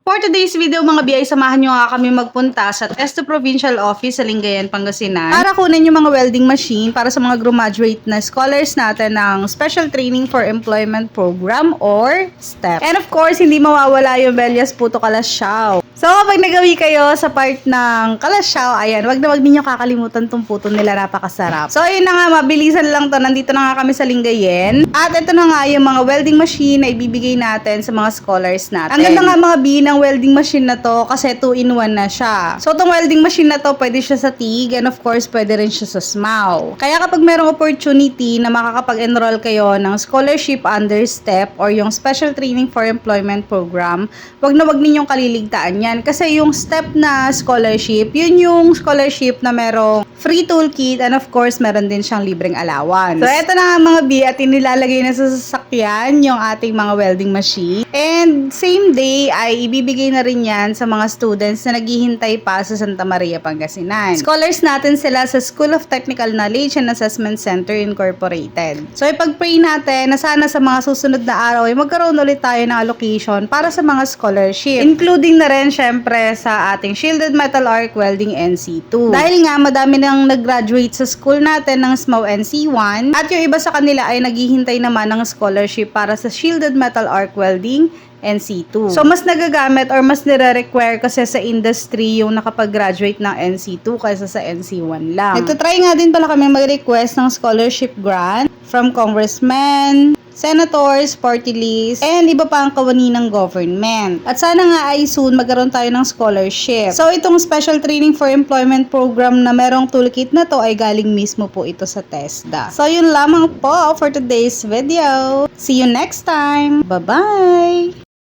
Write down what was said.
For today's video mga BI, samahan nyo nga kami magpunta sa Testo Provincial Office sa Lingayen, Pangasinan para kunin yung mga welding machine para sa mga graduate na scholars natin ng Special Training for Employment Program or STEP. And of course, hindi mawawala yung Belias Puto Kalasyaw. So kapag nagawi kayo sa part ng Kalasyaw, ayan, wag ninyo kakalimutan tong puto nila, napakasarap. So ayun na nga, mabilisan lang to. Nandito na nga kami sa Lingayen. At ito na nga yung mga welding machine na ibibigay natin sa mga scholars natin. Ang ganda nga mga B ng welding machine na to kasi 2-in-1 na siya. So itong welding machine na to, pwede siya sa TIG and of course, pwede rin siya sa SMAW. Kaya kapag merong opportunity na makakapag-enroll kayo ng scholarship under STEP or yung Special Training for Employment Program, wag ninyong kaliligtaan yan. Kasi yung STEP na scholarship, yun yung scholarship na merong free toolkit and of course, meron din siyang libreng allowance. So eto na nga mga B, at inilalagay na sa sasakyan yung ating mga welding machine. And same day ay ibibigay na rin yan sa mga students na naghihintay pa sa Santa Maria, Pangasinan. Scholars natin sila sa School of Technical Knowledge and Assessment Center Incorporated. So ipag-pray natin na sana sa mga susunod na araw ay magkaroon ulit tayo ng allocation para sa mga scholarship. Including na rin syempre sa ating Shielded Metal Arc Welding NC2. Dahil nga madami nang nag-graduate sa school natin ng SMAW NC1 at yung iba sa kanila ay naghihintay naman ng scholarship para sa Shielded Metal Arc Welding NC2. So, mas nagagamit or mas nire-require kasi sa industry yung nakapag-graduate ng NC2 kaysa sa NC1 lang. Nagtatry nga din pala kami mag-request ng scholarship grant from congressmen, senators, party list, and iba pa ang kawani ng government. At sana nga ay soon magkaroon tayo ng scholarship. So, itong Special Training for Employment Program na merong toolkit na to ay galing mismo po ito sa TESDA. So, yun lamang po for today's video. See you next time. Bye-bye!